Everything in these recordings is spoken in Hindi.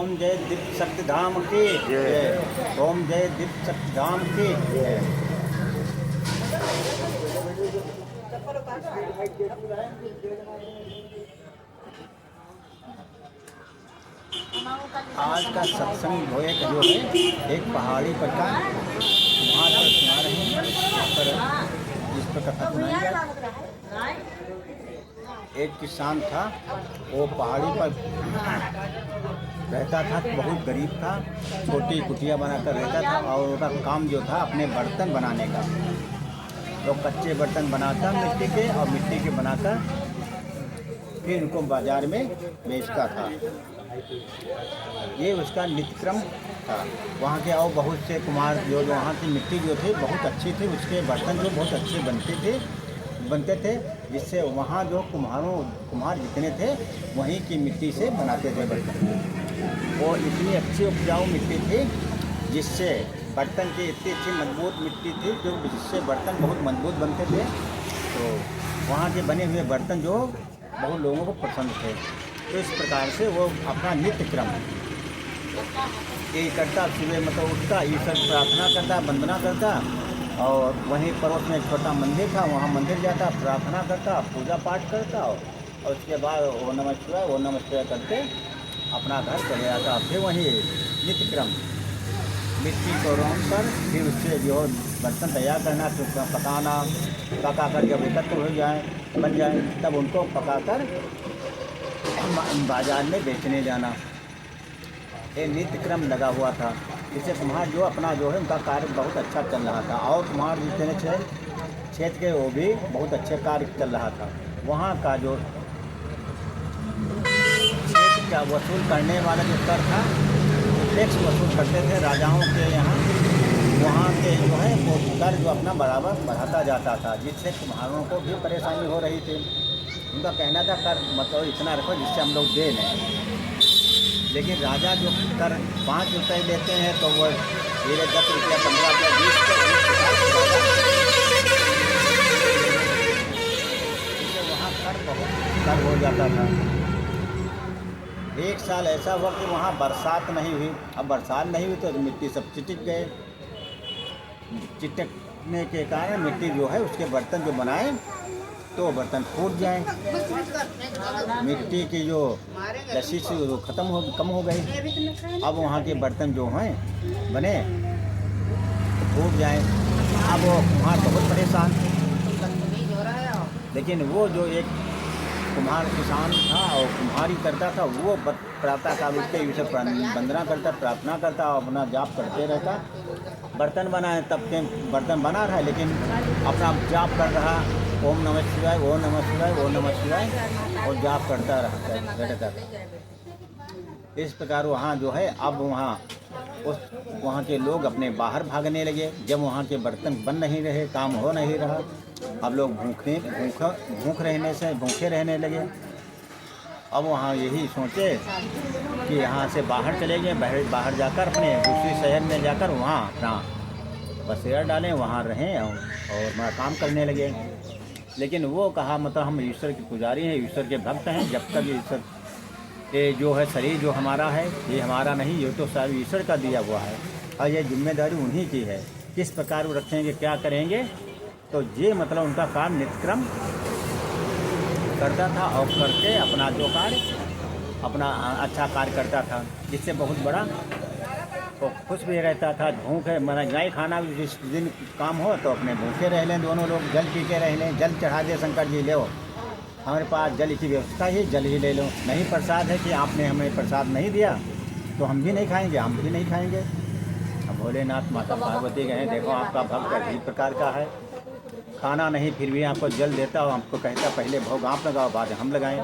ओम जय दीप शक्ति धाम की जय। ओम जय दीप शक्ति धाम की जय। आज का सत्संग जो है एक पहाड़ी पर का वहाँ पर सुना रहे हैं। इस पर कथा सुनाएंगे। एक किसान था, वो पहाड़ी पर रहता था, बहुत गरीब था, छोटी कुटिया बनाकर रहता था और उसका काम जो था अपने बर्तन बनाने का। तो कच्चे बर्तन बनाता मिट्टी के और मिट्टी के बनाकर फिर उनको बाज़ार में बेचता था। ये उसका नित्यक्रम था। वहाँ के और बहुत से कुम्हार जो वहाँ की मिट्टी जो थी बहुत अच्छी थी, उसके बर्तन जो बहुत अच्छे बनते थे जिससे वहाँ जो कुम्हार जितने थे वहीं की मिट्टी से बनाते थे बर्तन। वो इतनी अच्छी उपजाऊ मिट्टी थी जिससे बर्तन की इतनी अच्छी मजबूत मिट्टी थी जो जिससे बर्तन बहुत मजबूत बनते थे। तो वहाँ के बने हुए बर्तन जो बहुत लोगों को पसंद थे। तो इस प्रकार से वो अपना नित्य क्रम यही करता, सुबह मतलब उठता, ईश्वर प्रार्थना करता, वंदना करता और वहीं पड़ोस में एक छोटा मंदिर था, वहाँ मंदिर जाता, प्रार्थना करता, पूजा पाठ करता और उसके बाद ओ नमः शिवाय करते अपना घर चले जाता। फिर वहीं नित्य क्रम मिट्टी को रौन कर फिर उससे जो बर्तन तैयार करना, फिर पकाना, पका कर जब एकत्र हो जाए बन जाए तब उनको पकाकर बाजार में बेचने जाना। ये नित्य क्रम लगा हुआ था। इससे कुम्हार जो अपना जो है उनका कार्य बहुत अच्छा चल रहा था और कुम्हार जितने क्षेत्र के वो भी बहुत अच्छे कार्य चल रहा था। वहाँ का जो क्षेत्र का वसूल करने वाला जो कर था, टैक्स वसूल करते थे राजाओं के यहाँ। वहाँ के जो है वो कर जो अपना बराबर बढ़ाता जाता था, जिससे कुम्हारों को भी परेशानी हो रही थी। उनका कहना था कर मतलब इतना रखो जिससे हम लोग दे लें। लेकिन राजा जो कर 5 रुपये लेते हैं तो वो धीरे 10 रुपया 15 रुपया 20 इससे वहाँ कर बहुत कर हो जाता था। एक साल ऐसा हुआ कि वहाँ बरसात नहीं हुई। अब बरसात नहीं हुई तो मिट्टी सब चिटक गए। चिटकने के कारण मिट्टी जो है उसके बर्तन जो बनाए तो बर्तन फूट जाए। मिट्टी की जो कशिश वो कम हो गई। अब वहाँ के बर्तन जो हैं बने फूट जाए। अब वो कुम्हार बहुत परेशान। लेकिन वो जो एक कुम्हार किसान था और कुम्हारी करता था, वो प्रातः काल उठ के वंदना करता, प्रार्थना करता और अपना जाप करते रहता। बर्तन बनाए तब के बर्तन बना रहा है लेकिन अपना जाप कर रहा, ओम नमः शिवाय, ओम नमः शिवाय, ओम नमः शिवाय और जाप करता रहता। इस प्रकार वहाँ जो है अब वहाँ के लोग अपने बाहर भागने लगे। जब वहाँ के बर्तन बन नहीं रहे, काम हो नहीं रहा, अब लोग भूखे रहने लगे। अब वहाँ यही सोचे कि यहाँ से बाहर चले गए, बाहर जाकर अपने दूसरे शहर में जाकर वहाँ अपना बसेरा डालें, वहाँ रहें और अपना काम करने लगे। लेकिन वो कहा मतलब हम ईश्वर के पुजारी हैं, ईश्वर के भक्त हैं, जब तक ईश्वर ये जो है शरीर जो हमारा है ये हमारा नहीं, ये तो सारी ईश्वर का दिया हुआ है और ये जिम्मेदारी उन्हीं की है। किस प्रकार वो रखेंगे, क्या करेंगे। तो ये मतलब उनका काम नित्यक्रम करता था और करके अपना जो कार्य अपना अच्छा कार्य करता था, जिससे बहुत बड़ा तो खुश भी रहता था। भूखे मतलब नहीं खाना जिस दिन काम हो तो अपने भूखे रह लें, दोनों लोग जल पी के रह लें। जल चढ़ा दे शंकर जी, लो हमारे पास जल की व्यवस्था ही, जल ही ले लो। नहीं प्रसाद है कि आपने हमें प्रसाद नहीं दिया तो हम भी नहीं खाएंगे, हम भी नहीं खाएंगे। अब भोलेनाथ माता पार्वती कहें देखो आपका भक्त अजीब प्रकार का है, खाना नहीं फिर भी आपको जल देता और हमको कहता पहले भोग आप लगाओ बाद हम लगाएं।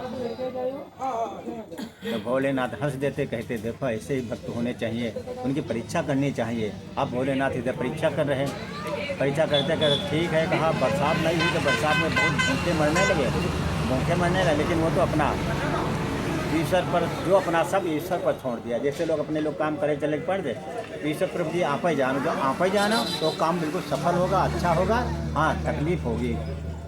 तो भोलेनाथ हंस देते, कहते देखो ऐसे ही भक्त होने चाहिए, उनकी परीक्षा करनी चाहिए। अब भोलेनाथ इधर परीक्षा कर रहे हैं, परीक्षा करते करते ठीक है कहा बरसात नहीं हुई तो बरसात में बहुत भूखे मरने लगे। लेकिन वो तो अपना ईश्वर पर जो अपना सब ईश्वर पर छोड़ दिया। जैसे लोग अपने लोग काम करे चले पढ़ दे, ईश्वर प्रभु जी आप ही जानो, जो आप ही जाना तो काम बिल्कुल सफल होगा, अच्छा होगा। हाँ तकलीफ होगी,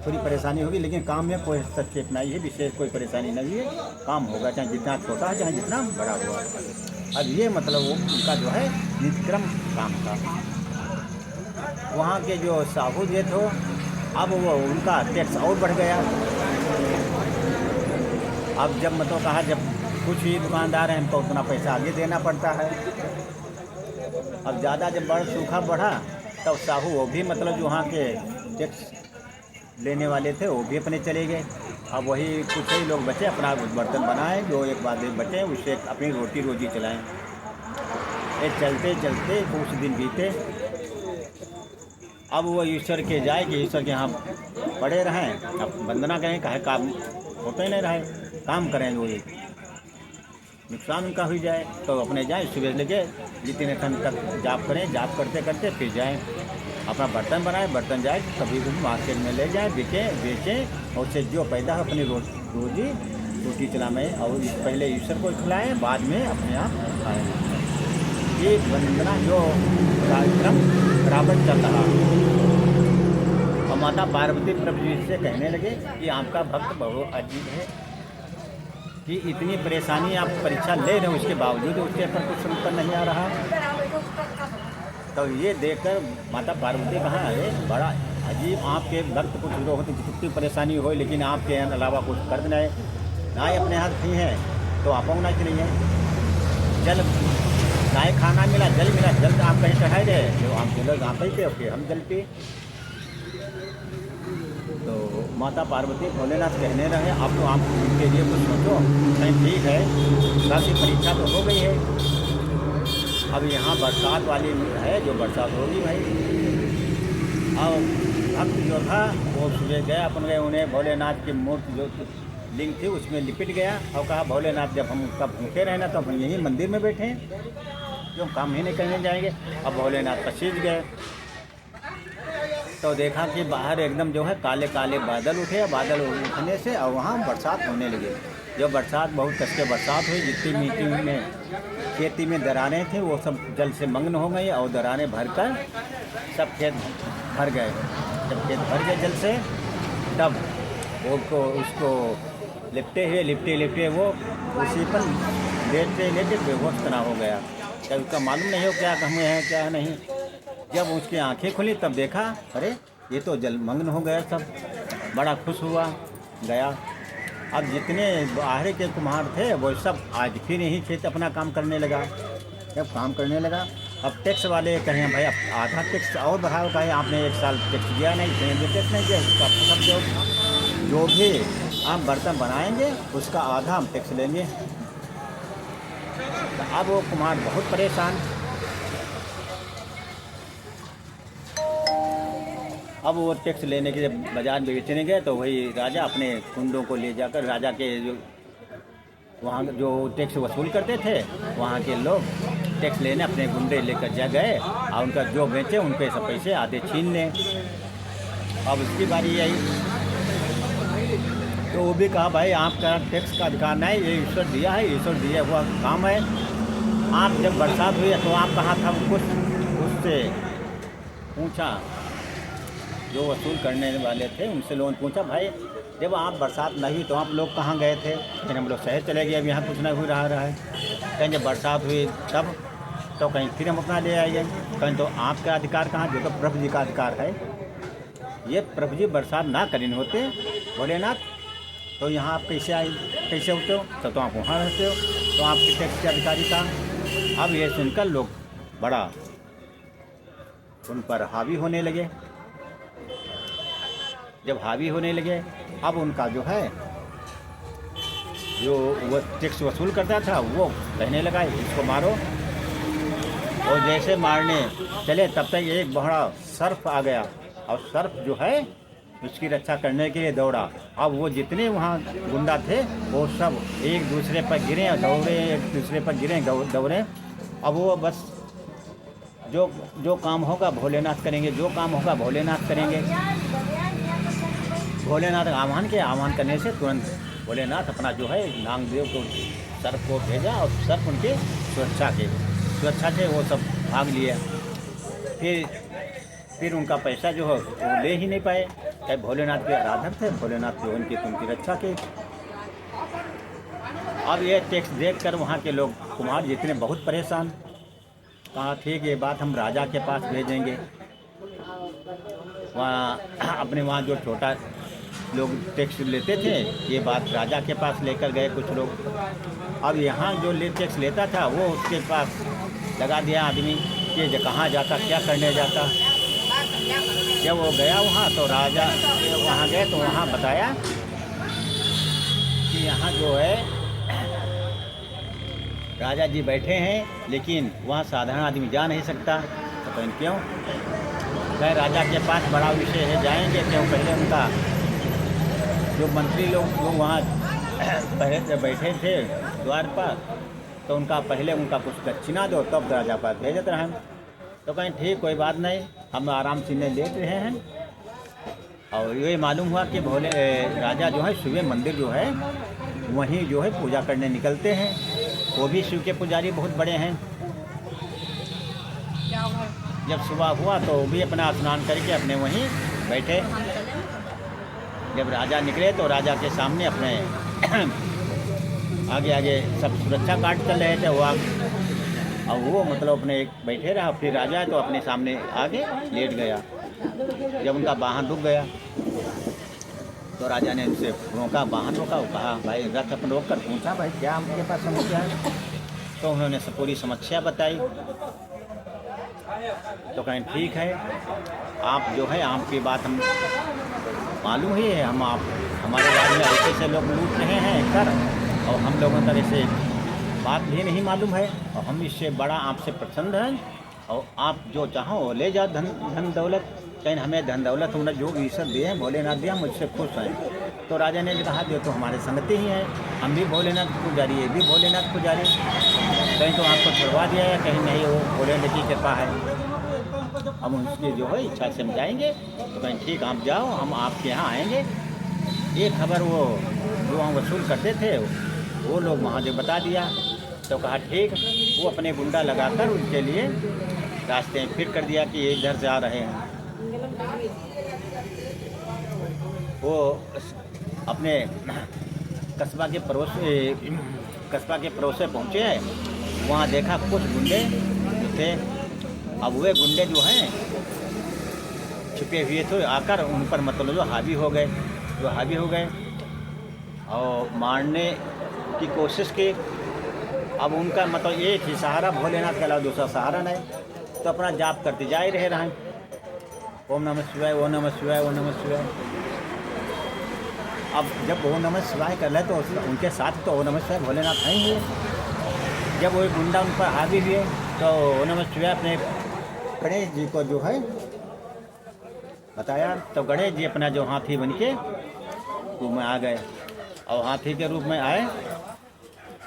थोड़ी परेशानी होगी, लेकिन काम में कोई हस्तक्षेप नहीं है, विशेष कोई परेशानी नहीं है, काम होगा चाहे जितना छोटा है चाहे जितना बड़ा हुआ। अब ये मतलब वो उनका जो है नित्यक्रम काम था। वहाँ के जो साहू जी थे, अब वो उनका टैक्स और बढ़ गया। अब जब मतलब कहा जब कुछ ही दुकानदार हैं हमको उतना पैसा आगे देना पड़ता है। अब ज़्यादा जब सूखा बढ़ा तब साहू वो भी मतलब जो वहाँ के टैक्स लेने वाले थे वो भी अपने चले गए। अब वही कुछ ही लोग बचे, अपना बर्तन बनाए, जो एक बाद एक बचे उससे अपनी रोटी रोजी चलाएं। ये चलते चलते कुछ दिन बीते। अब वो ईश्वर के जाए कि ईश्वर के यहाँ पड़े रहें, अब वंदना करें, कहे काम होते ही नहीं रहे, काम करें वही नुकसान उनका हो जाए। तो अपने जाएँ सुबह लगे जितने टन तक जाप करें, जाप करते करते फिर जाएँ अपना बर्तन बनाए, बर्तन जाए कभी भी मार्केट में ले जाए, बेचें और उससे जो पैदा है अपनी रोजी रोटी चलाएं और पहले ईश्वर को खिलाएं, बाद में अपने आप खाएँ। ये वंदना जो कार्यक्रम बराबर चल रहा। और माता पार्वती प्रभु जी से कहने लगे कि आपका भक्त बहुत अजीब है कि इतनी परेशानी आप परीक्षा ले रहे हो, उसके बावजूद उसके पर कुछ उत्तर नहीं आ रहा। तो ये देखकर माता पार्वती कहाँ है, बड़ा अजीब आपके भक्त कुछ लोग होते कितनी परेशानी हो, लेकिन आपके अलावा कुछ कर नहीं ना ही अपने हाथ नहीं है तो आप होना चाहिए। जल ना ही खाना मिला, जल मिला, जल आप कहीं चढ़ाए गए जो आप जल आप ही पे ओके हम जल पे। तो माता पार्वती भोलेनाथ कहने रहे अब तो आप उनके लिए कुछ सोचो। नहीं ठीक है, काफ़ी परीक्षा तो हो गई है, अब यहाँ बरसात वाली है जो बरसात होगी भाई। और भक्त जो था वो सुबह गया अपन गए, उन्हें भोलेनाथ की मूर्ति जो लिंग थी उसमें लिपट गया और कहा भोलेनाथ जब हम कब भूखे रहना तो हम यहीं मंदिर में बैठे हैं, जो काम ही नहीं करने जाएंगे। अब भोलेनाथ पसीज गए तो देखा कि बाहर एकदम जो है काले काले बादल उठे, बादल उठने से और वहाँ बरसात होने लगी। जो बरसात बहुत कस के बरसात हुई, जितनी मिट्टी में खेती में दरारें थे वो सब जल से मग्न हो गई और दरारें भरकर सब खेत भर गए। जब खेत भर गए जल से तब वो उसको लिपटे वो उसी पर लेटे बेहोश तना हो गया। तब उसका मालूम नहीं हो क्या हमें है क्या नहीं। जब उसकी आंखें खुली तब देखा अरे ये तो जलमग्न हो गया सब, बड़ा खुश हुआ गया। अब जितने बाहर के कुम्हार थे वो सब आज फिर यही खेत अपना काम करने लगा। जब काम करने लगा अब टैक्स वाले कहें भाई अब आधा टैक्स और बढ़ाओ, कहे आपने एक साल टैक्स दिया नहीं, टैक्स नहीं दिया, उसका सब जो भी हम बर्तन बनाएंगे उसका आधा हम टैक्स लेंगे। तो अब वो कुम्हार बहुत परेशान। अब वो टैक्स लेने के जब बाजार में बेचने गए तो वही राजा अपने कुंडों को ले जाकर राजा के जो वहाँ जो टैक्स वसूल करते थे वहाँ के लोग टैक्स लेने अपने गुंडे लेकर जा गए और उनका जो बेचे उनके सब पैसे आधे छीन लें। अब उसकी बारी आई तो वो भी कहा भाई आपका टैक्स का अधिकार नहीं, ये ईश्वर दिया है, ईश्वर दिया हुआ काम है। आप जब बरसात हुई तो आप कहाँ था, कुछ उससे पूछा जो वसूल करने वाले थे उनसे लोगों ने पूछा भाई जब आप बरसात नहीं हुई तो आप लोग कहाँ गए थे। फिर हम लोग शहर चले गए, अब यहाँ कुछ नहीं हो रहा है। कहीं जब बरसात हुई तब तो कहीं फिर हम अपना ले आएंगे, कहीं तो आपका अधिकार कहाँ, जो तो प्रभु जी का अधिकार है। ये प्रभु जी बरसात ना करने होते भोलेनाथ तो यहाँ आप कैसे आए, कैसे होते हो, तो आप वहाँ रहते हो, तो आपके टैक्स के अधिकारी का। अब ये सुनकर लोग बड़ा उन पर हावी होने लगे। जब हावी होने लगे अब उनका जो है जो वो टैक्स वसूल करता था वो कहने लगा इसको मारो। और जैसे मारने चले तब तक एक बड़ा सर्प आ गया और सर्प जो है उसकी रक्षा करने के लिए दौड़ा। अब वो जितने वहाँ गुंडा थे वो सब एक दूसरे पर गिरे दौड़े, एक दूसरे पर गिरे दौड़े। अब वो बस जो काम होगा भोलेनाथ करेंगे, जो काम होगा भोलेनाथ करेंगे। भोलेनाथ आह्वान करने से तुरंत भोलेनाथ अपना जो है नागदेव को सर्प को भेजा और सर्प उनके सुरक्षा के वो सब भाग लिया। फिर उनका पैसा जो है वो ले ही नहीं पाए, चाहे भोलेनाथ के आराधक थे, भोलेनाथ जो उनकी रक्षा की। अब ये टैक्स देखकर वहाँ के लोग कुम्हार जितने बहुत परेशान। कहा ठीक ये बात हम राजा के पास भेजेंगे। वहाँ अपने वहाँ जो छोटा लोग टैक्स लेते थे ये बात राजा के पास लेकर गए कुछ लोग। अब यहाँ जो टैक्स लेता था वो उसके पास लगा दिया आदमी कि कहाँ जाता क्या करने जाता। जब वो गया वहाँ तो राजा वहाँ गए तो वहाँ बताया कि यहाँ जो है राजा जी बैठे हैं लेकिन वहाँ साधारण आदमी जा नहीं सकता। तो कहें क्यों? कहे राजा के पास बड़ा विषय है जाएंगे क्यों? पहले उनका जो मंत्री लोग जो वहाँ पहले से बैठे थे द्वार पर तो उनका पहले उनका कुछ दक्षिणा दो तब राजा पास भेजते रहें। तो कहें ठीक कोई बात नहीं हम आराम से लेट रहे हैं। और ये मालूम हुआ कि भोले राजा जो है सुबह मंदिर जो है वहीं जो है पूजा करने निकलते हैं। वो भी शिव के पुजारी बहुत बड़े हैं। जब सुबह हुआ तो वो भी अपना स्नान करके अपने वहीं बैठे। जब राजा निकले तो राजा के सामने अपने आगे आगे सब सुरक्षा गार्ड चल रहे थे। वो अब वो मतलब अपने बैठे रहा। फिर राजा तो अपने सामने आगे लेट गया। जब उनका वाहन रुक गया तो राजा ने उनसे रोका, वाहन रोका। वो कहा भाई रथ अपन रोक कर पूछा भाई क्या आपके पास समस्या है? तो उन्होंने पूरी समस्या बताई। तो कहें ठीक है आप जो है आपकी बात हम मालूम ही है, हम आप हमारे राज्य में ऐसे से लोग लूट रहे हैं कर और हम लोगों तक ऐसे बात भी नहीं मालूम है और हम इससे बड़ा आपसे प्रसन्न हैं और आप जो चाहो वो ले जाओ धन दौलत। कहीं हमें धन दौलत हमने जो ईश्वर दिए हैं भोलेनाथ दिया मुझसे खुश हैं। तो राजा ने कहा जो तो हमारे संगति ही हैं, हम भी भोलेनाथ पुजारी ये भी भोलेनाथ पुजारी। कहीं तो आपको छुड़वा दिया है कहीं नहीं, वो भोलेनाथ की कृपा है। हम उसकी जो है इच्छा से हम जाएंगे। तो कहीं ठीक आप जाओ हम आपके यहाँ आएंगे। ये खबर वो जो वहाँ वसूल करते थे वो लोग वहाँ जो बता दिया। तो कहा ठीक। वो अपने गुंडा लगाकर उनके लिए रास्ते फिर कर दिया कि ये इधर से आ रहे हैं। वो अपने कस्बा के पड़ोस से पहुँचे। वहाँ देखा कुछ गुंडे थे। अब वे गुंडे जो हैं छुपे हुए थे आकर उन पर मतलब जो हावी हो गए और मारने की कोशिश की। अब उनका मतलब एक ही सहारा भोलेनाथ के अलावा दूसरा सहारा नहीं। तो अपना जाप करते जा ही रहे हैं ओम नमः शिवाय ओम नमः शिवाय ओम नमः शिवाय। अब जब ओम नमः शिवाय कर ले तो उनके साथ तो ओम नमः शिवाय भोलेनाथ हैं ही। जब वो गुंडा उन पर हावी हुए तो ओम नमः शिवाय अपने गणेश जी को जो है बताया। तो गणेश जी अपना जो हाथी बन के रूप में आ गए और हाथी के रूप में आए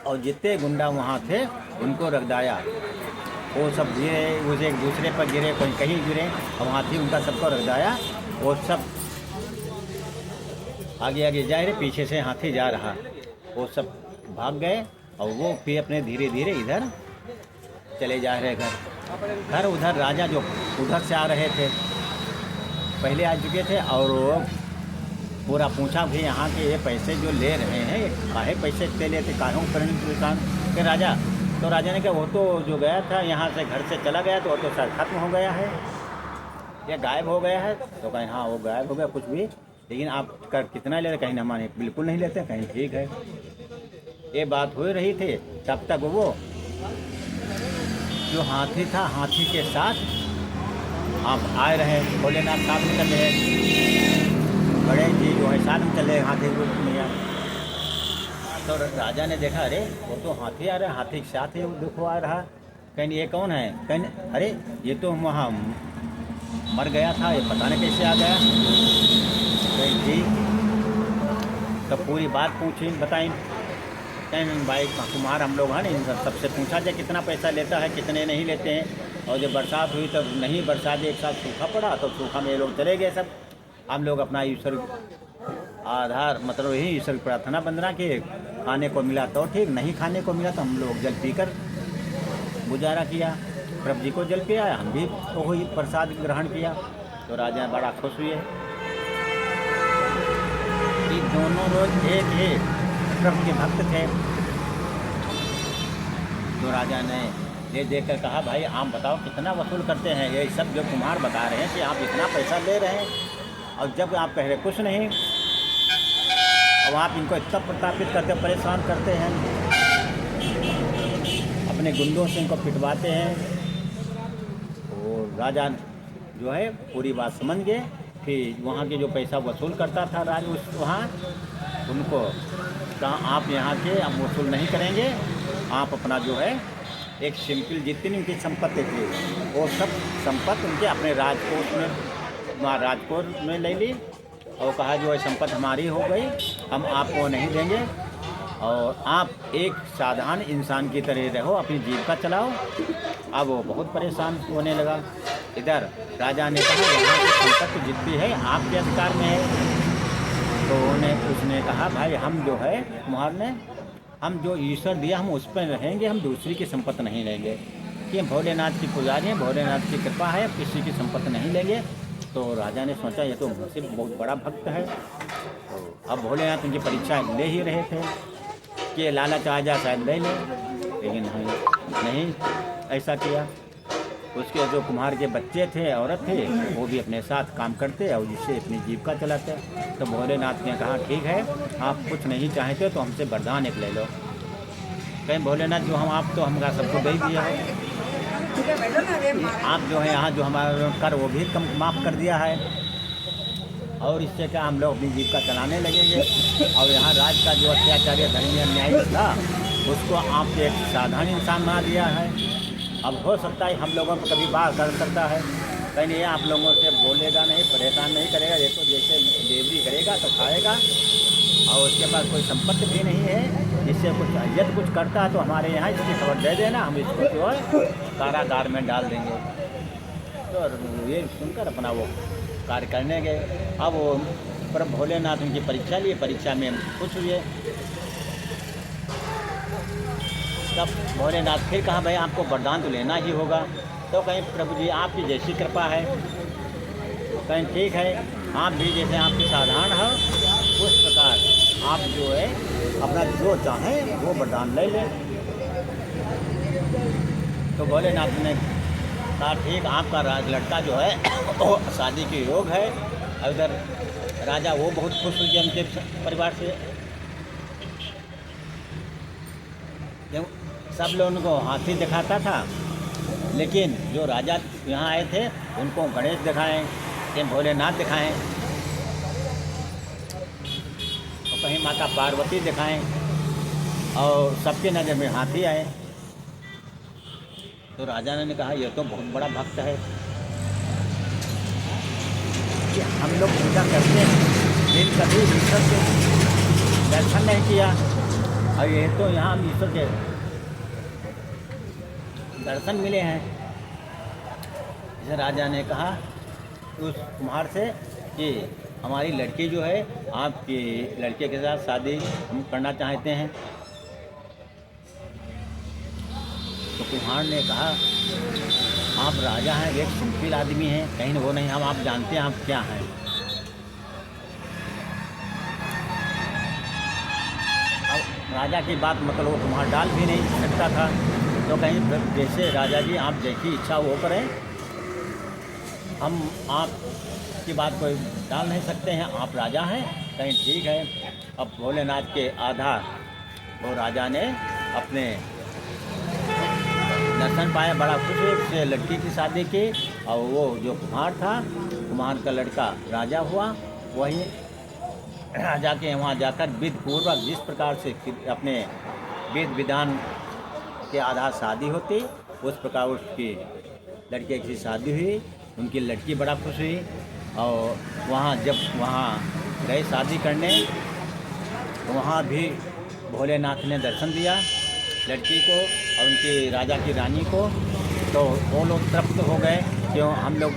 और जितने गुंडा वहाँ थे उनको रगदाया। वो सब गिरे, उसे एक दूसरे पर गिरे, कोई कहीं गिरे और हाथी उनका सबको रगदाया। वो सब आगे आगे जा रहे, पीछे से हाथी जा रहा। वो सब भाग गए और वो फिर अपने धीरे धीरे इधर चले जा रहे घर। उधर राजा जो उधर से आ रहे थे पहले आ चुके थे और वो पूरा पूछा भी यहाँ के ये पैसे जो ले रहे हैं काहे पैसे इतने लेते काहे दुकान के राजा। तो राजा ने कहा वो तो जो गया था यहाँ से घर से चला गया तो वो तो शायद खत्म हो गया है या गायब हो गया है। तो कहीं हाँ वो गायब हो गया कुछ भी, लेकिन आप कर कितना ले रहे? कहीं हमारे बिल्कुल नहीं लेते। कहीं ठीक है। ये बात हो रही थी तब तक वो जो हाथी था हाथी के साथ आप आए रहे। भोलेनाथ साथ में चल रहे, गणेश जी जो है साथ में चले हाथी रूप में। तो राजा ने देखा अरे वो तो हाथी आ रहा है, हाथी के साथ ही वो देखो आ रहा। कहीं ये कौन है? कहीं अरे ये तो वहाँ मर गया था, ये पता नहीं कैसे आ गया। कहीं ठीक। तो पूरी बात पूछी बताई। कहीं भाई कुमार हम लोग हैं ना सबसे पूछा जाए कितना पैसा लेता है कितने नहीं लेते हैं। और जब बरसात हुई तब नहीं बरसात एक साथ सूखा पड़ा तो सूखा में ये लोग चले गए सब। हम लोग अपना ईश्वर आधार मतलब यही ईश्वर प्रार्थना बंदना किए। खाने को मिला तो ठीक, नहीं खाने को मिला तो हम लोग जल पीकर गुजारा किया। प्रभु जी को जल पिया, हम भी वही प्रसाद ग्रहण किया। तो राजा बड़ा खुश हुए कि दोनों लोग एक ही प्रभु के भक्त थे। तो राजा ने ये देख कर कहा, भाई आप बताओ कितना वसूल करते हैं? ये सब जो कुम्हार बता रहे हैं कि आप इतना पैसा ले रहे हैं, और जब आप कह रहे कुछ नहीं, और आप इनको इतना प्रतापित करते, परेशान करते हैं, अपने गुंडों से इनको पिटवाते हैं। और राजा जो है पूरी बात समझ गए। फिर वहाँ के जो पैसा वसूल करता था राज उस वहाँ, उनको कहा आप यहाँ के अब वसूल नहीं करेंगे, आप अपना जो है एक सिंपल जितनी उनकी संपत्ति थी वो सब संपत्ति उनके अपने राजकोट में ले ली, और कहा जो है संपत्ति हमारी हो गई, हम आपको नहीं देंगे, और आप एक साधारण इंसान की तरह रहो, अपनी जीविका चलाओ। अब वो बहुत परेशान होने लगा। इधर राजा ने कहा यहाँ की संपत्ति जितनी है आपके अधिकार में है। तो उसने कहा, भाई हम जो है तुम्हारे हम जो ईश्वर दिया हम उस पर रहेंगे, हम दूसरी की संपत्ति नहीं लेंगे, कि भोलेनाथ की पुजारी हैं, भोलेनाथ की कृपा है, किसी की संपत्ति नहीं लेंगे। तो राजा ने सोचा ये तो मुझसे बहुत बड़ा भक्त है। तो अब भोलेनाथ उनकी परीक्षा ले ही रहे थे कि लालच आ जा शायद ले लें, लेकिन नहीं ऐसा किया। उसके जो कुम्हार के बच्चे थे, औरत थे, वो भी अपने साथ काम करते और जिससे अपनी जीविका चलाते। तो भोलेनाथ ने कहा, ठीक है आप कुछ नहीं चाहते तो हमसे वरदान एक ले लो। कहीं भोलेनाथ जो हम आप तो हमका सबको दे दिया है, आप जो है यहाँ जो हमारा कर वो भी कम माफ़ कर दिया है, और इससे क्या हम लोग अपनी जीविका चलाने लगेंगे। और यहाँ राज का जो अत्याचारी धर्मी अन्यायी था उसको आप एक साधारण इंसान बना दिया है। अब हो सकता है हम लोगों को कभी बात कर सकता है, कहीं ये आप लोगों से बोलेगा नहीं, परेशान नहीं करेगा, ये तो जैसे डिलीवरी करेगा तो खाएगा, और उसके पास कोई संपत्ति भी नहीं है, इससे कुछ यदि कुछ करता है तो हमारे यहाँ इसकी खबर दे देना, हम इसको जो है कारागार में डाल देंगे। तो ये सुनकर अपना वो कार्य करने गए। अब वो पर भोलेनाथ उनकी परीक्षा लिए, परीक्षा में खुश हुए। तब भोलेनाथ फिर कहा, भाई आपको वरदान तो लेना ही होगा। तो कहीं प्रभु जी आपकी जैसी कृपा है, कहीं ठीक है आप भी जैसे आपकी साधारण हो उस प्रकार आप जो है अपना जो चाहें वो वरदान ले लें। तो भोलेनाथ ने कहा, ठीक आपका लड़का जो है वो शादी के योग है। उधर राजा वो बहुत खुश हुए उनके परिवार से। सब लोग उनको हाथी दिखाता था, लेकिन जो राजा यहाँ आए थे उनको गणेश दिखाएं, कहीं भोलेनाथ दिखाएं, और कहीं माता पार्वती दिखाएं, और सबके नज़र में हाथी आए। तो राजा ने कहा, यह तो बहुत बड़ा भक्त है कि हम लोग पूजा करते हैं लेकिन कभी ईश्वर के दर्शन नहीं किया, और ये तो यहाँ हम ईश्वर के दर्शन मिले हैं। इसे राजा ने कहा उस कुम्हार से कि हमारी लड़की जो है आपके लड़के के साथ शादी हम करना चाहते हैं। तो कुम्हार ने कहा, आप राजा हैं, एक सिंपल आदमी हैं, कहीं वो नहीं, हम आप जानते हैं आप क्या हैं। अब राजा की बात मतलब वो कुम्हार डाल भी नहीं सकता था। तो कहीं जैसे राजा जी आप जैसी इच्छा वो करें, हम आपकी बात कोई डाल नहीं सकते हैं, आप राजा हैं, कहीं ठीक है। अब भोलेनाथ के आधार वो राजा ने अपने दर्शन पाया, बड़ा खुश हुए, उससे लड़की की शादी की, और वो जो कुम्हार था, कुम्हार का लड़का राजा हुआ। वही राजा के वहाँ जाकर विध पूर्वक जिस प्रकार से अपने विध विधान के आधार शादी होती, उस प्रकार उसकी लड़के की शादी हुई। उनकी लड़की बड़ा खुश हुई, और वहाँ जब वहाँ गए शादी करने, वहाँ भी भोलेनाथ ने दर्शन दिया लड़की को और उनकी राजा की रानी को। तो वो लोग तृप्त हो गए, क्यों हम लोग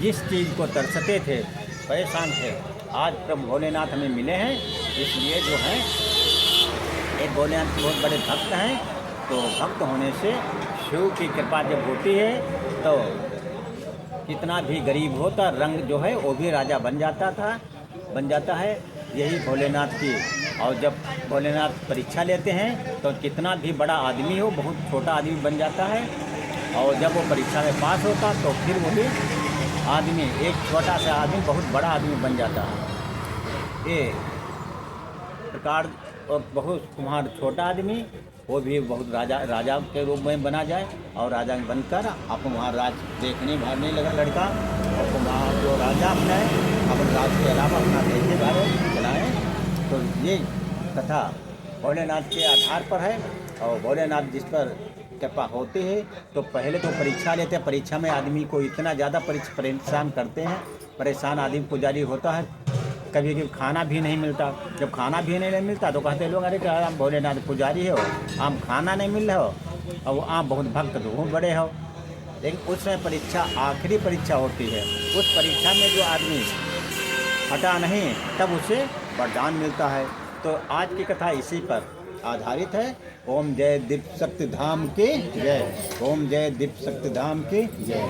जिस चीज़ को तरसते थे, परेशान थे, आज प्रभु भोलेनाथ हमें मिले हैं, इसलिए जो है एक भोलेनाथ बहुत बड़े भक्त हैं। तो भक्त होने से शिव की कृपा जब होती है तो कितना भी गरीब होता रंग जो है वो भी राजा बन जाता है। यही भोलेनाथ की और जब भोलेनाथ परीक्षा लेते हैं तो कितना भी बड़ा आदमी हो बहुत छोटा आदमी बन जाता है, और जब वो परीक्षा में पास होता तो फिर वो भी आदमी एक छोटा सा आदमी बहुत बड़ा आदमी बन जाता है। ये प्रकार और बहुत तुम्हारा छोटा आदमी वो भी बहुत राजा के रूप में बना जाए, और राजा बनकर आप वहाँ राज देखने भागने लगा लड़का, और वहाँ जो राजा अपना अपने राज के अलावा अपना देखे भागे चलाएँ। तो ये कथा भोलेनाथ के आधार पर है, और भोलेनाथ जिस पर कृपा होती है तो पहले तो परीक्षा लेते हैं। परीक्षा में आदमी को इतना ज़्यादा परेशान करते हैं, परेशान आदमी पुजारी होता है, कभी कभी खाना भी नहीं मिलता। जब खाना भी नहीं मिलता तो कहते लोग अरे क्या आप भोलेनाथ पुजारी हो, आम खाना नहीं मिल रहा हो, और आप बहुत भक्त तो बहुत बड़े हो। लेकिन उस समय परीक्षा आखिरी परीक्षा होती है, उस परीक्षा में जो आदमी हटा नहीं तब उसे वरदान मिलता है। तो आज की कथा इसी पर आधारित है। ओम जय दीप शक्ति धाम की जय। ओम जय दीप शक्ति धाम की जय।